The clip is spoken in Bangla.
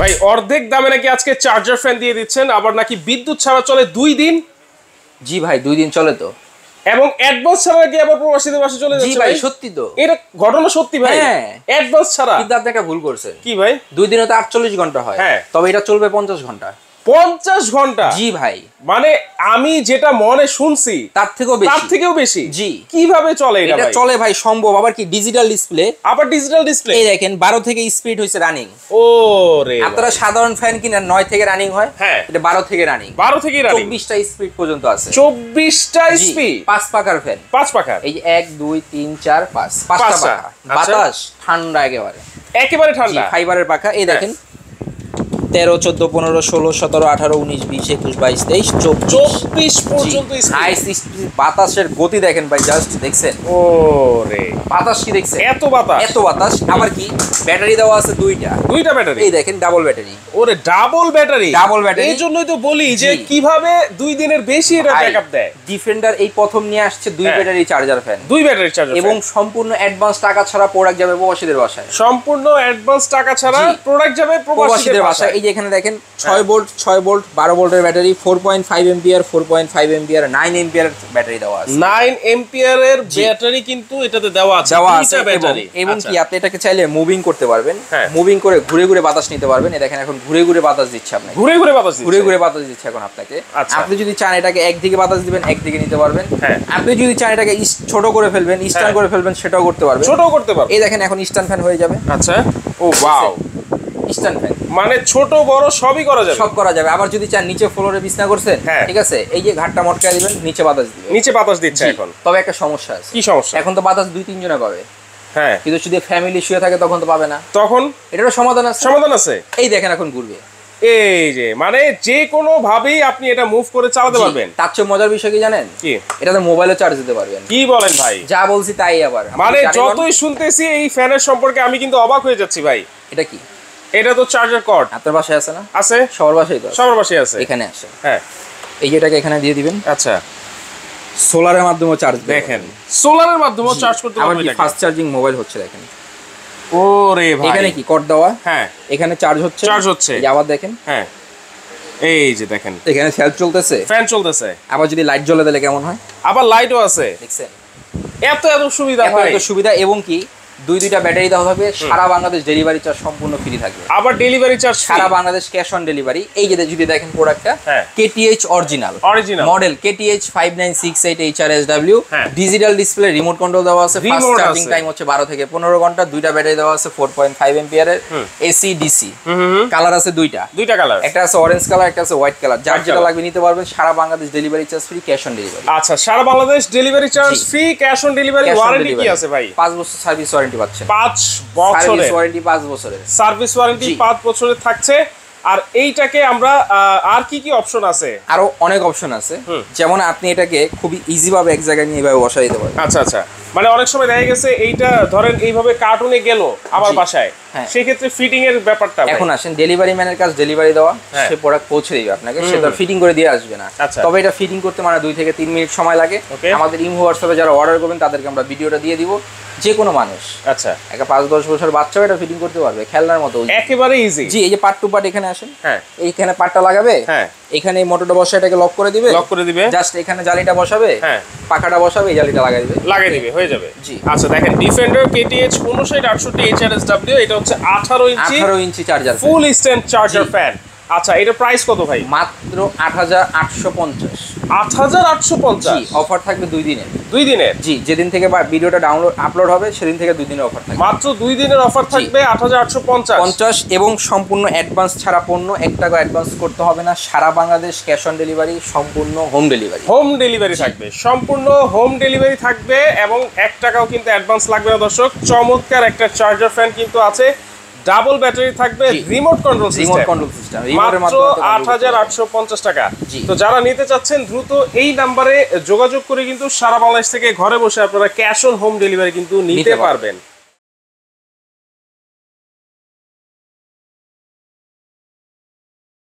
ভাই অর্ধেক দামে নাকি আজকে চার্জার ফ্যান দিয়ে দিচ্ছেন, আবার নাকি বিদ্যুৎ ছাড়া চলে 2 দিন। জি ভাই 2 দিন চলে তো, এবং অ্যাডভান্স ছাড়া নাকি আবার প্রবাসীদের বাসা চলে যাচ্ছে। জি ভাই সত্যি তো, এটা ঘটনা সত্যি ভাই? হ্যাঁ অ্যাডভান্স ছাড়া। কিন্তু আপনি একটা ভুল করছেন। কি ভাই? 2 দিনে তো 48 ঘন্টা হয়, হ্যাঁ তবে এটা চলবে 50 ঘন্টা। 50 ঘন্টা? জি ভাই, মানে আমি যেটা মনে শুনছি তার থেকেও বেশি। জি কিভাবে চলে এটা? এটা ভাই চলে ভাই সম্ভব, আবার কি ডিজিটাল ডিসপ্লে, আবার ডিজিটাল ডিসপ্লে। এই দেখেন 12 থেকে স্পিড হইছে রানিং। ও রে, আপনারা সাধারণ ফ্যান কিনেন 9 থেকে রানিং হয়, হ্যাঁ এটা 12 থেকে রানিং। 12 থেকে রানিং, 24টা স্পিড পর্যন্ত আছে। 24টা স্পিড, 5 পাকার ফ্যান। 5 পাখার। এই যে 1 2 3 4 5 5টা পাখা। বাতাস ঠান্ডা একেবারে ঠান্ডা। ফাইবারের পাখা। এই দেখেন 13 14 15 16 17 18 19 20 21 22 23 24 পর্যন্ত হাই স্পিড বাতাসের গতি দেখেন ভাই, জাস্ট দেখছেন? ও রে, বাতাস কি দেখছেন? এত বাতাস, এত বাতাস। আবার কি ব্যাটারি দেওয়া আছে দুইটা ব্যাটারি। এই দেখেন ডাবল ব্যাটারি। ওরে ডাবল ব্যাটারি, এই জন্যই তো বলি যে কিভাবে 2 দিনের বেশি এটা ব্যাকআপ দেয়। ডিফেন্ডার এই প্রথম নিয়ে আসছে 2 battery charger fan, 2 battery charger, এবং সম্পূর্ণ অ্যাডভান্স টাকা ছাড়া প্রোডাক্ট যাবে প্রবাসীদের বাসায়। সম্পূর্ণ অ্যাডভান্স টাকা ছাড়া প্রোডাক্ট যাবে প্রবাসীদের বাসায়। এই যে এখানে দেখেন 6 ভোল্ট 12 ভোল্টের battery, 4.5 ampere 4.5 ampere 9 ampere battery দেওয়া আছে। 9 এম্পিয়ারের ব্যাটারি কিন্তু এটাতে দেওয়া আছে, দুইটা ব্যাটারি। এবং কি আপনি এটাকে চাইলে মুভিং করতে পারবেন, মুভিং করে ঘুরে ঘুরে বাতাস নিতে পারবেন। এই দেখেন এখন ঘুরে ঘুরে বাতাস দিচ্ছে আপনাকে, ঘুরে ঘুরে বাতাস দিচ্ছে এখন আপনাকে। আপনি যদি চান এটাকে একদিকে বাতাস দিবেন, একদিকে নিতে পারবেন। আপনি যদি চান এটাকে ছোট করে ফেলবেন, স্ট্যান্ড করে ফেলবেন, সেটাও করতে পারবেন। এই দেখেন এখন স্ট্যান্ড ফ্যান হয়ে যাবে। আচ্ছা, ও ওয়াও, স্ট্যান্ড ফ্যান মানে ছোট বড় সবই করা যাবে, সব করা যাবে। আবার যদি চান নিচে ফ্লোরে বিছনা করছেন, ঠিক আছে, এই যে ঘাটটা মটকায় দিবেন, নিচে বাতাস দিচ্ছে। এখন তবে একটা সমস্যা আছে। কি সমস্যা? এখন তো বাতাস 2-3 জনে পাবে, হ্যাঁ, কিন্তু যদি ফ্যামিলি শুয়ে থাকে তখন তো পাবে না। তখন এটারও সমাধান আছে। এই দেখেন এখন ঘুরবে, এই যে মানে যে কোনো ভাবেই আপনি এটা মুভ করে চালাতে পারবেন। তার চেয়ে মজার বিষয় কি জানেন? কি? এটাতে মোবাইলে চার্জ দিতে পারবেন। কি বলেন ভাই? যা বলছি তাই। আবার মানে যতই শুনতেছি এই ফ্যানের সম্পর্কে আমি কিন্তু অবাক হয়ে যাচ্ছি ভাই। এটা কি? এটা তো চার্জার কর্ড। আপনার বাসায় আছে না? আছে, সবার বাসায় তো, সবার বাসায় আছে। এখানে আছে, হ্যাঁ। এই যে এটাকে এখানে দিয়ে দিবেন। আচ্ছা, সোলারের মাধ্যমে চার্জ দেখেন, সোলারের মাধ্যমে চার্জ করতে পারবেন। এটা ফাস্ট চার্জিং মোবাইল হচ্ছে দেখেন। ওরে ভাই, এখানে কি কর্ড দেওয়া, হ্যাঁ, এখানে চার্জ হচ্ছে। এই আবার দেখেন, হ্যাঁ, এই যে দেখেন এখানে ফ্যান চলতেছে। আবার যদি লাইট জ্বলে দিলে কেমন হয়? আবার লাইটও আছে, দেখছেন? এত সুবিধা, এবং কি 2টা ব্যাটারি দেওয়া হবে। সারা বাংলাদেশ ডেলিভারি চার্জ সম্পূর্ণ ফ্রি থাকবে। আবার ডেলিভারি চার্জ সারা বাংলাদেশ ক্যাশ অন ডেলিভারি। এই যে যদি দেখেন প্রোডাক্টটা, KTH original model, KTH 5968 HRSW, digital display, remote control দেওয়া আছে। ফাস্ট চার্জিং টাইম হচ্ছে 12 থেকে 15 ঘন্টা। 2টা ব্যাটারি দেওয়া আছে 4.5 এম্পিয়ারের, এসি ডিসি। কালার আছে দুইটা কালার, একটা আছে অরেঞ্জ কালার, একটা আছে হোয়াইট কালার। যার যেটা লাগবে নিতে পারবেন। সারা Bangladesh delivery charge free, cash on delivery. আচ্ছা, সারা Bangladesh delivery charge free, cash on delivery. Warranty কি আছে ভাই? 5 বছর সার্ভিস ওয়ারেন্টি পাচ্ছেন। 5 বছরের ওয়ারেন্টি, 5 বছরের সার্ভিস ওয়ারেন্টি 5 বছরের থাকছে। আর এইটাকে আমরা আর কি অপশন আছে? আরো অনেক অপশন আছে, যেমন আপনি এটাকে খুবই ইজি ভাবে এক জায়গায় নিয়ে এভাবে বসাই দিতে পারবেন। আচ্ছা, মানে অনেক সময় দেখা গেছে এইটা ধরেন এইভাবে কার্টুনে গেল আমার বাসায়, সেই ক্ষেত্রে ফিটিং এর ব্যাপারটা। এখন আসেন ডেলিভারি ম্যানের কাছে ডেলিভারি দেওয়া, সে প্রোডাক্ট পৌঁছে দিবে আপনাকে, সে তো ফিটিং করে দিয়ে আসবে না। তবে এটা ফিটিং করতে মানে 2 থেকে 3 মিনিট সময় লাগে। আমাদের ইমো হোয়াটসঅ্যাপে যারা অর্ডার করবেন তাদেরকে আমরা ভিডিওটা দিয়ে দিব। যে কোনো মানুষ, আচ্ছা, একটা 5-10 বছর বাচ্চাও এটা ফিটিং করতে পারবে, খেলনার মতো, একেবারে ইজি। জি, এই যে পার্ট টু পার্ট এখানে আসেন, এইখানে পার্টটা লাগাবে, এখানে এই মোটরটা বসে এটাকে লক করে দিবে, জাস্ট এখানে জালিটা বসাবে, পাখাটা বসাবে, এই জালিটা লাগাই দিবে, হয়ে যাবে। জি, আচ্ছা দেখেন, ডিফেন্ডার KTH 5968 HRSW, এটা হচ্ছে 18 ইঞ্চি চার্জার, ফুল স্ট্যান্ড চার্জার ফ্যান। আচ্ছা, এটা প্রাইস কত ভাই? মাত্র 8850। 8850? জি, অফার থাকবে 2 দিনের। 2 দিনের? জি, যেদিন থেকে ভিডিওটা আপলোড হবে সেদিন থেকে 2 দিনের অফার থাকবে। মাত্র 2 দিনের অফার থাকবে 8850। এবং সম্পূর্ণ অ্যাডভান্স ছাড়া পণ্য, 1 টাকা অ্যাডভান্স করতে হবে না। সারা বাংলাদেশ ক্যাশ অন ডেলিভারি, সম্পূর্ণ হোম ডেলিভারি থাকবে, সম্পূর্ণ হোম ডেলিভারি থাকবে, এবং 1 টাকাও কিন্তু অ্যাডভান্স লাগবে না। দর্শক, চমৎকার একটা চার্জার ফ্যান কিন্তু আছে, ডাবল ব্যাটারি থাকবে, রিমোট কন্ট্রোল সিস্টেম, মাত্র 8850 টাকা। তো যারা নিতে চাচ্ছেন দ্রুত এই নাম্বারে যোগাযোগ করে কিন্তু সারা বাংলাদেশ থেকে ঘরে বসে আপনারা ক্যাশ অন হোম ডেলিভারি কিন্তু নিতে পারবেন।